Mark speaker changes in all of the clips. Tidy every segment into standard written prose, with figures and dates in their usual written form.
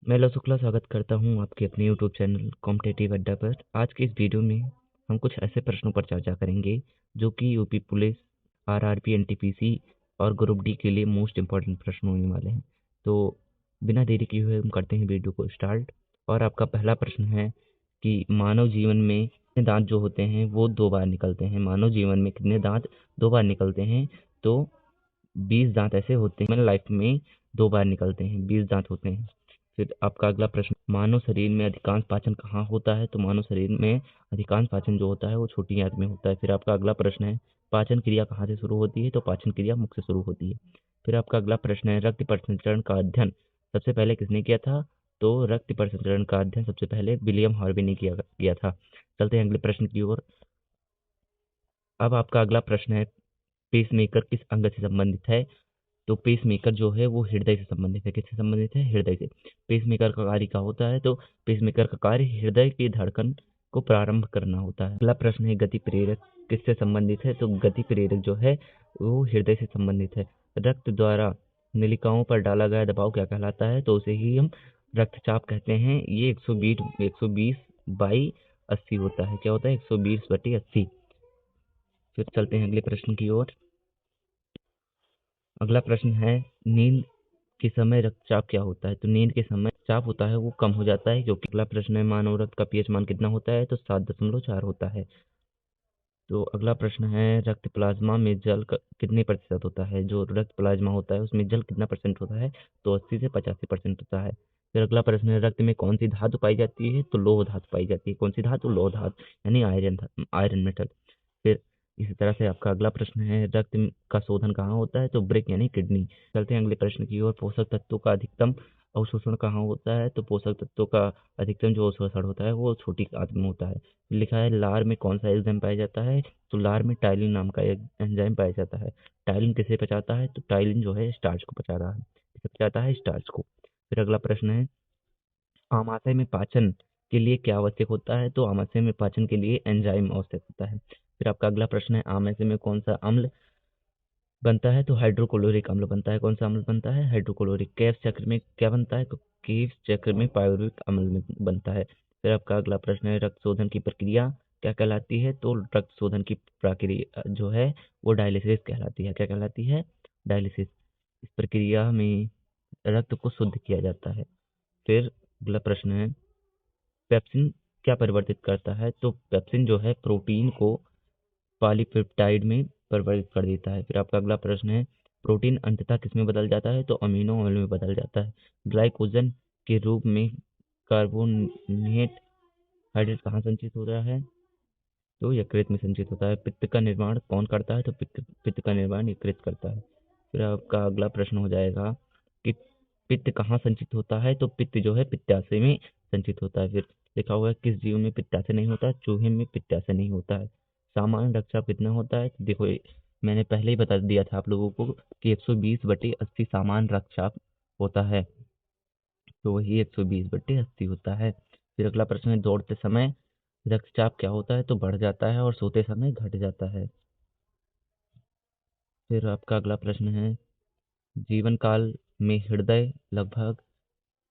Speaker 1: मैं लव शुक्ला स्वागत करता हूँ आपके अपने यूट्यूब चैनल कॉम्पिटिटिव अड्डा पर। आज के इस वीडियो में हम कुछ ऐसे प्रश्नों पर चर्चा करेंगे जो कि यूपी पुलिस, आरआरबी, एनटीपीसी और ग्रुप डी के लिए मोस्ट इम्पॉर्टेंट प्रश्न होने वाले हैं। तो बिना देरी किए हुए हम करते हैं वीडियो को स्टार्ट। और आपका पहला प्रश्न है कि मानव जीवन में कितने दांत जो होते हैं वो 2 बार निकलते हैं। मानव जीवन में कितने दांत 2 बार निकलते हैं? तो 20 दांत ऐसे होते हैं लाइफ में 2 बार निकलते हैं, 20 दांत होते हैं। फिर आपका अगला प्रश्न, मानव शरीर में अधिकांश पाचन कहाँ होता है? तो मानव शरीर में अधिकांश पाचन जो होता है वो छोटी आंत में होता है। फिर आपका अगला प्रश्न है, पाचन क्रिया कहाँ से शुरू होती है? तो पाचन क्रिया मुख से शुरू होती है। फिर आपका अगला प्रश्न है, रक्त परिसंचरण का अध्ययन सबसे पहले किसने किया था? तो रक्त परिसंचरण का अध्ययन सबसे पहले विलियम हार्वे ने किया था। चलते हैं अगले प्रश्न की ओर। अब आपका अगला प्रश्न है, पेसमेकर किस अंग से संबंधित है? तो पेसमेकर जो है वो हृदय से संबंधित है। किससे संबंधित है? हृदय से। पेसमेकर का कार्य क्या होता है? तो पेसमेकर का कार्य हृदय की धड़कन को प्रारंभ करना होता है। अगला प्रश्न है, गति प्रेरक किससे संबंधित है? तो गति प्रेरक जो है वो हृदय से संबंधित है। रक्त द्वारा नलिकाओं पर डाला गया दबाव क्या कहलाता है? तो उसे ही हम रक्तचाप कहते हैं। ये 120/80 होता है। क्या होता है? 120/80। फिर चलते हैं अगले प्रश्न की ओर। अगला प्रश्न है, नींद के समय रक्तचाप क्या होता है? तो नींद के समय चाप होता है वो कम हो जाता है, क्योंकि अगला प्रश्न है, मानव रक्त का पीएच मान कितना होता है? तो 7.4 होता है। तो अगला प्रश्न है, रक्त प्लाज्मा में जल कितने प्रतिशत होता है? जो रक्त प्लाज्मा होता है उसमें जल कितना परसेंट होता है? तो 80 से 85% होता है। फिर अगला प्रश्न है, रक्त में कौन सी धातु पाई जाती है? तो लौह धातु पाई जाती है। कौन सी धातु? लौह धातु, यानी आयरन मेटल। फिर इसी तरह से आपका अगला प्रश्न है, रक्त का शोधन कहाँ होता है? तो ब्रेक यानी किडनी। चलते हैं अगले प्रश्न की ओर। पोषक तत्वों का अधिकतम अवशोषण कहाँ होता है? तो पोषक तत्वों का अधिकतम जो अवशोषण होता है वो छोटी आंत में होता है। लिखा है, लार में कौन सा एंजाइम पाया जाता है? तो लार में टाइलिन नाम का एक एंजाइम पाया जाता है। टाइलिन किसे पचाता है? तो टाइलिन जो है स्टार्च को पचा रहा है। किसे पचाता है? स्टार्च को। फिर अगला प्रश्न है, आमाशय में पाचन के लिए क्या आवश्यक होता है? तो आमाशय में पाचन के लिए एंजाइम आवश्यक होता है। फिर आपका अगला प्रश्न है, आमाशय में कौन सा अम्ल बनता है? तो हाइड्रोक्लोरिक अम्ल बनता है। कौन सा अम्ल बनता है? हाइड्रोक्लोरिक। केफ चक्र में क्या बनता है? तो केफ चक्र में पायरुविक अम्ल बनता है। फिर आपका अगला प्रश्न है, रक्त शोधन की प्रक्रिया क्या कहलाती है? तो रक्त शोधन की प्रक्रिया जो है वो डायलिसिस कहलाती है। क्या कहलाती है? डायलिसिस। इस प्रक्रिया में रक्त को शुद्ध किया जाता है। फिर अगला प्रश्न है, पेप्सिन क्या परिवर्तित करता है? तो पेप्सिन जो है प्रोटीन को पॉलीपेप्टाइड में परिवर्तित कर देता है। फिर आपका अगला प्रश्न है, प्रोटीन अंततः किसमें बदल जाता है? तो अमीनो अम्ल में बदल जाता है। ग्लाइकोजन के रूप में कार्बोनेट हाइड्रेट कहाँ संचित हो रहा है? तो यकृत में संचित होता है। पित्त का निर्माण कौन करता है? तो पित्त का निर्माण यकृत करता है। फिर आपका अगला प्रश्न हो जाएगा कि पित्त कहाँ संचित होता है? तो पित्त जो है पित्ताशय में संचित होता है। फिर लिखा हुआ है, किस जीव में पित्ताशय नहीं होता? चूहे में पित्ताशय नहीं होता है। सामान्य रक्तचाप कितना होता है? तो देखो मैंने पहले ही बता दिया था आप लोगों को कि 120/80 सामान्य रक्तचाप होता है। तो वही 120/80 होता है। फिर अगला प्रश्न है, दौड़ते समय रक्तचाप क्या होता है? तो बढ़ जाता है और सोते समय घट जाता है। फिर आपका अगला प्रश्न है, जीवन काल में हृदय लगभग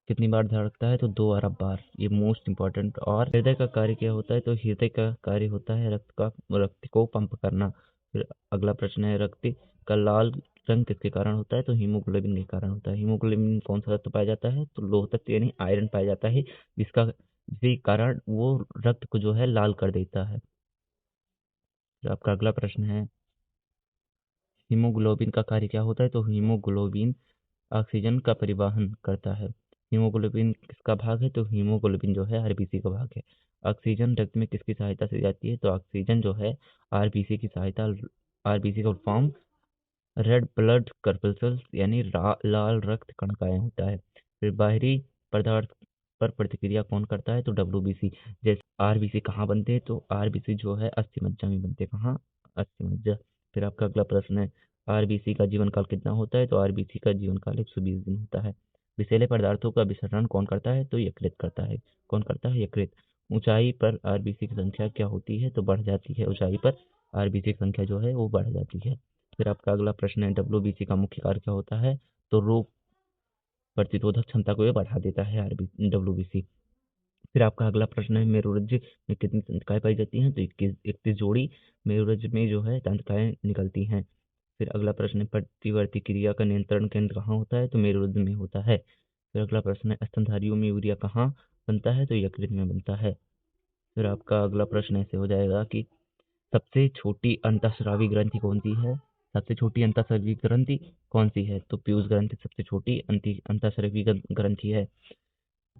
Speaker 1: कितनी बार धड़कता है? तो 2 अरब बार। ये मोस्ट इंपॉर्टेंट। और हृदय का कार्य क्या होता है? तो हृदय का कार्य होता है रक्त को पंप करना। फिर अगला प्रश्न है, रक्त का लाल रंग किसके कारण होता है? तो हीमोग्लोबिन के कारण होता है। हीमोग्लोबिन कौन सा तत्व पाया जाता है? तो लौह तत्व यानी आयरन पाया जाता है, जिसके कारण वो रक्त को जो है लाल कर देता है। फिर आपका अगला प्रश्न है, हीमोग्लोबिन का कार्य क्या होता है? तो हीमोग्लोबिन ऑक्सीजन का परिवहन करता है। हीमोग्लोबिन किसका भाग है? तो हीमोग्लोबिन जो है आरबीसी का भाग है। ऑक्सीजन रक्त में किसकी सहायता से जाती है? तो ऑक्सीजन जो है आरबीसी की सहायता। आरबीसी का फॉर्म रेड ब्लड कर्पल्सल्स यानी लाल रक्त कणिकाएं होता है। फिर बाहरी पदार्थ पर प्रतिक्रिया कौन करता है? तो डब्ल्यूबीसी। जैसे आरबीसी कहाँ बनते हैं? तो आरबीसी जो है अस्थि मज्जा में बनते हैं। कहाँ? अस्थि मज्जा। फिर आपका अगला प्रश्न है, आरबीसी का जीवन काल कितना होता है? तो आरबीसी का जीवन काल 120 दिन होता है। विषैले पदार्थों का विसरण कौन करता है? तो यकृत करता है। कौन करता है? यकृत। ऊंचाई पर आरबीसी की संख्या क्या होती है? तो बढ़ जाती है। ऊंचाई पर आरबीसी की संख्या जो है वो बढ़ जाती है। फिर आपका अगला प्रश्न है, डब्ल्यूबीसी का मुख्य कार्य क्या होता है? तो रोग प्रतिरोधक क्षमता को ये बढ़ा देता है डब्ल्यूबीसी। फिर आपका अगला प्रश्न है, मेरुरज्जु में कितनी तंत्रिकाएं पाई जाती हैं? तो 21 जोड़ी मेरुरज्जु में जो है तंत्रिकाएं निकलती हैं। फिर अगला प्रश्न है, प्रतिवर्ती क्रिया का नियंत्रण केंद्र कहाँ होता है? तो मेरुरज्जु में होता है। फिर अगला प्रश्न है, स्तनधारियों में यूरिया कहाँ बनता है? तो यकृत में बनता है। फिर आपका अगला प्रश्न ऐसे हो जाएगा कि सबसे छोटी अंतःस्रावी ग्रंथि कौन सी है? सबसे छोटी अंतःस्रावी ग्रंथि कौन सी है? तो पीयूष ग्रंथि सबसे छोटी अंतःस्रावी ग्रंथि है।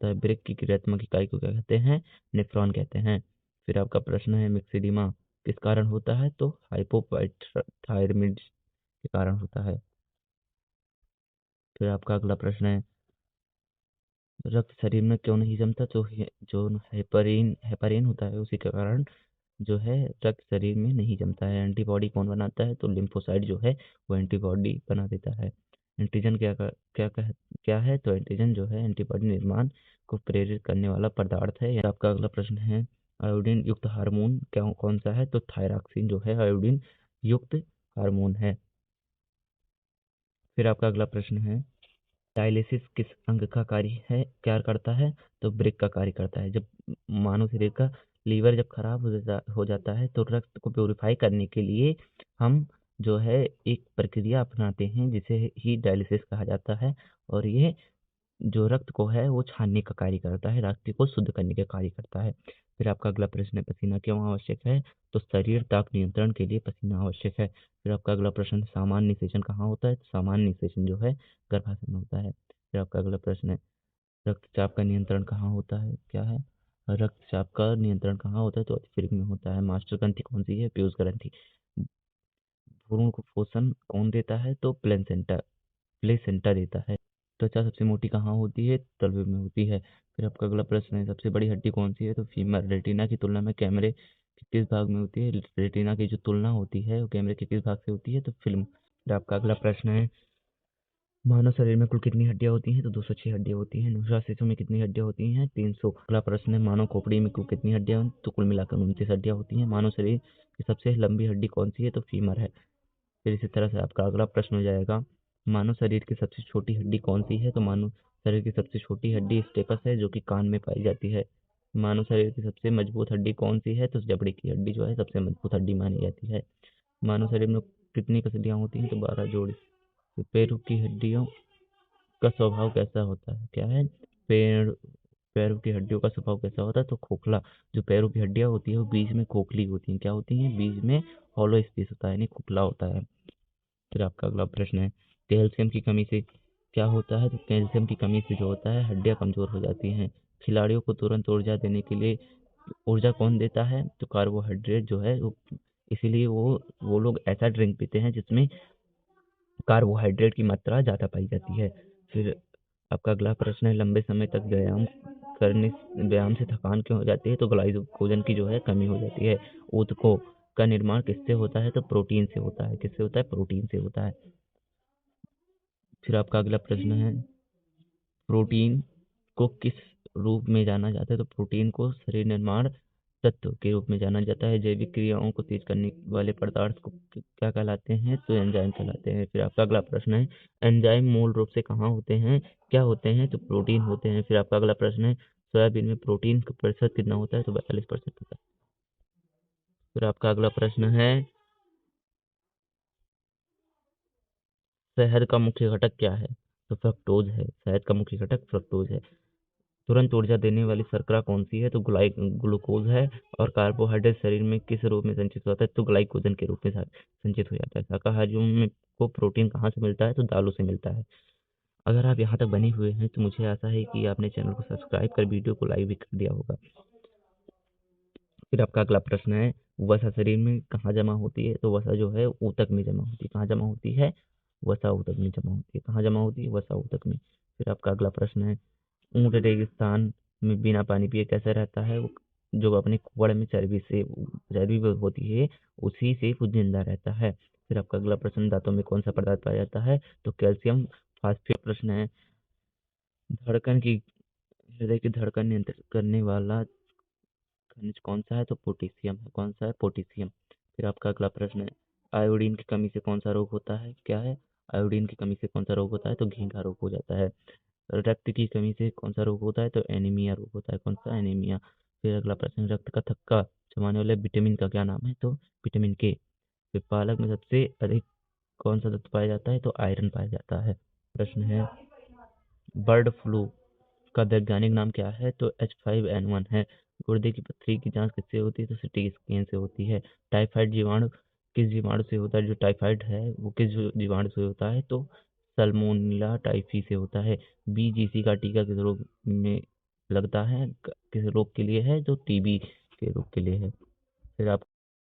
Speaker 1: ब्रेक की क्रियात्मक इकाई को क्या कहते हैं? नेफ्रॉन कहते हैं। फिर आपका प्रश्न है, मिक्सेडिमा किस कारण होता है? तो हाइपोपाइथायरॉयडिज्म के कारण होता है। फिर आपका अगला प्रश्न है, रक्त शरीर में क्यों नहीं जमता? तो जो हेपारिन होता है उसी के कारण जो है रक्त शरीर में नहीं जमता है। एंटीबॉडी कौन बनाता है? तो लिम्फोसाइट जो है वो एंटीबॉडी बना देता है। एंटीजन क्या है? तो एंटीजन जो है एंटीबॉडी निर्माण को प्रेरित करने वाला पदार्थ है। आपका अगला प्रश्न है, आयोडीन युक्त हार्मोन कौन सा है? तो थायरॉक्सिन जो है आयोडीन युक्त हार्मोन है। फिर आपका अगला प्रश्न है, डायलिसिस किस अंग का कार्य है, क्या करता है? तो ब्रेक का कार्य करता है। जब मानव शरीर का लीवर जब खराब हो जाता है तो रक्त को प्योरीफाई करने के लिए हम जो है एक प्रक्रिया अपनाते हैं जिसे ही डायलिसिस कहा जाता है। और ये जो रक्त को है वो छानने का कार्य करता है, रक्त को शुद्ध करने का कार्य करता है। फिर आपका अगला प्रश्न है, पसीना क्यों आवश्यक है? तो शरीर ताप नियंत्रण के लिए पसीना आवश्यक है। फिर आपका अगला प्रश्न है, सामान्य निषेचन कहाँ होता है? तो सामान्य निषेचन जो है गर्भाशय में होता है। फिर आपका अगला प्रश्न है, रक्तचाप का नियंत्रण कहाँ होता है? क्या है? रक्तचाप का नियंत्रण कहाँ होता है? तो अतिफिल्म में होता है। मास्टर ग्रंथि कौन सी है? पीयूष ग्रंथि। भ्रूण को पोषण कौन देता है? तो प्लेसेंटा देता है। त्वचा सबसे मोटी कहाँ होती है? तलवे में होती है। फिर आपका अगला प्रश्न है, सबसे बड़ी हड्डी कौन सी है? तो फीमर। रेटिना की तुलना में कैमरे के किस भाग में होती है? रेटिना की जो तुलना होती है वो कैमरे के किस भाग से होती है? तो फिल्म। फिर आपका अगला प्रश्न है, मानव शरीर में कुल कितनी हड्डियां होती हैं? तो 206 हड्डियां होती हैं। नवजात शिशु में कितनी हड्डियां होती हैं? 300। अगला प्रश्न है, मानव खोपड़ी में कुल कितनी हड्डियां? तो कुल मिलाकर 29 हड्डियां होती हैं। मानव शरीर की सबसे लंबी हड्डी कौन सी है? तो फीमर है। फिर इसी तरह से आपका अगला प्रश्न हो जाएगा, मानव शरीर की सबसे छोटी हड्डी कौन सी है? तो मानव शरीर की सबसे छोटी हड्डी स्टेपस है जो कि कान में पाई जाती है। मानव शरीर की सबसे मजबूत हड्डी कौन सी है? तो जबड़े की हड्डी जो है सबसे मजबूत हड्डी मानी जाती है। मानव शरीर में कितनी पसलियां होती हैं? तो 12 जोड़ी। तो पैरों की हड्डियों का स्वभाव कैसा होता है? क्या है? पेड़ पैरों की हड्डियों का स्वभाव कैसा होता है? तो खोखला। जो पैरों की हड्डियां होती है वो बीच में खोखली होती हैं। क्या होती हैं? बीच में हॉलो स्पेस होता है, यानी खोखला होता है। फिर आपका अगला प्रश्न है, कैल्शियम की कमी से क्या होता है? तो कैल्शियम की कमी से जो होता है हड्डियां कमजोर हो जाती हैं। खिलाड़ियों को तुरंत ऊर्जा देने के लिए ऊर्जा कौन देता है? तो कार्बोहाइड्रेट जो है वो, इसीलिए वो लोग ऐसा ड्रिंक पीते हैं जिसमें कार्बोहाइड्रेट की मात्रा ज़्यादा पाई जाती है। फिर आपका अगला प्रश्न है, लंबे समय तक व्यायाम से थकान क्यों हो जाती है? तो ग्लाइकोजन की जो है कमी हो जाती है। ऊतकों का निर्माण किससे होता है? तो प्रोटीन से होता है। किससे होता है? प्रोटीन से होता है। फिर आपका अगला प्रश्न है, प्रोटीन को किस रूप में जाना जाता है? तो प्रोटीन को शरीर निर्माण तत्व के रूप में जाना जाता है। जैविक क्रियाओं को तेज करने वाले पदार्थ को क्या कहलाते हैं? तो एंजाइम कहलाते हैं। फिर आपका अगला प्रश्न है, एंजाइम मूल रूप से कहाँ होते हैं? क्या होते हैं? तो प्रोटीन होते हैं। फिर आपका अगला प्रश्न है, सोयाबीन में प्रोटीन का प्रतिशत कितना होता है? तो 42% होता है। फिर आपका अगला प्रश्न है, शहद का मुख्य घटक क्या है? तो फ्रक्टोज है। शहद का मुख्य घटक फ्रक्टोज है। तुरंत ऊर्जा देने वाली शर्करा कौन सी है? तो ग्लूकोज है। और कार्बोहाइड्रेट शरीर में किस रूप में संचित होता है? तो ग्लाइकोजन के रूप में संचित हो जाता है। शाकाहारियों में को प्रोटीन कहाँ से मिलता है? तो दालों से मिलता है। अगर आप यहाँ तक बने हुए हैं तो मुझे आशा है कि आपने चैनल को सब्सक्राइब कर वीडियो को लाइक भी कर दिया होगा। फिर आपका अगला प्रश्न है, वसा शरीर में कहाँ जमा होती है? तो वसा जो है ऊतक में जमा होती है। कहाँ जमा होती है? वसा ऊतक में जमा होती है। कहाँ जमा होती है? वसा ऊतक में। फिर आपका अगला प्रश्न है, ऊँट रेगिस्तान में बिना पानी पिए कैसे रहता है? वो जो अपने कुहड़ में चर्बी होती है उसी से वो जिंदा रहता है। फिर आपका अगला प्रश्न, दांतों में कौन सा पदार्थ पाया जाता है? तो कैल्शियम फास्फेट। प्रश्न है, धड़कन की हृदय की धड़कन नियंत्रित करने वाला खनिज कौन सा है? तो पोटेशियम है। कौन सा है? पोटेशियम। फिर आपका अगला प्रश्न है, आयोडीन की कमी से कौन सा रोग होता है? क्या है? आयोडीन की कमी से कौन सा रोग होता है? तो घेंघा रोग हो जाता है। रक्त की कमी से कौन सा रोग होता है? तो एनीमिया रोग होता है। कौन सा? एनीमिया। फिर अगला प्रश्न, रक्त का थक्का जमाने वाले विटामिन का क्या नाम है? तो विटामिन के। फिर पालक में सबसे अधिक कौन सा तत्व पाया जाता है? तो आयरन पाया जाता है। प्रश्न है, बर्ड फ्लू का वैज्ञानिक नाम क्या है? तो H5N1 है। गुर्दे की पथरी की जांच किससे होती है? तो सीटी स्कैन से होती है। टाइफाइड जीवाणु किस जीवाणु से होता है? जो टाइफाइड है वो किस जीवाणु से होता है? तो सल्मोनेला टाइफी से होता है। बीजीसी का टीका किस रोग में लगता है? किस रोग के लिए है? तो टीबी के रोग के लिए है। फिर आप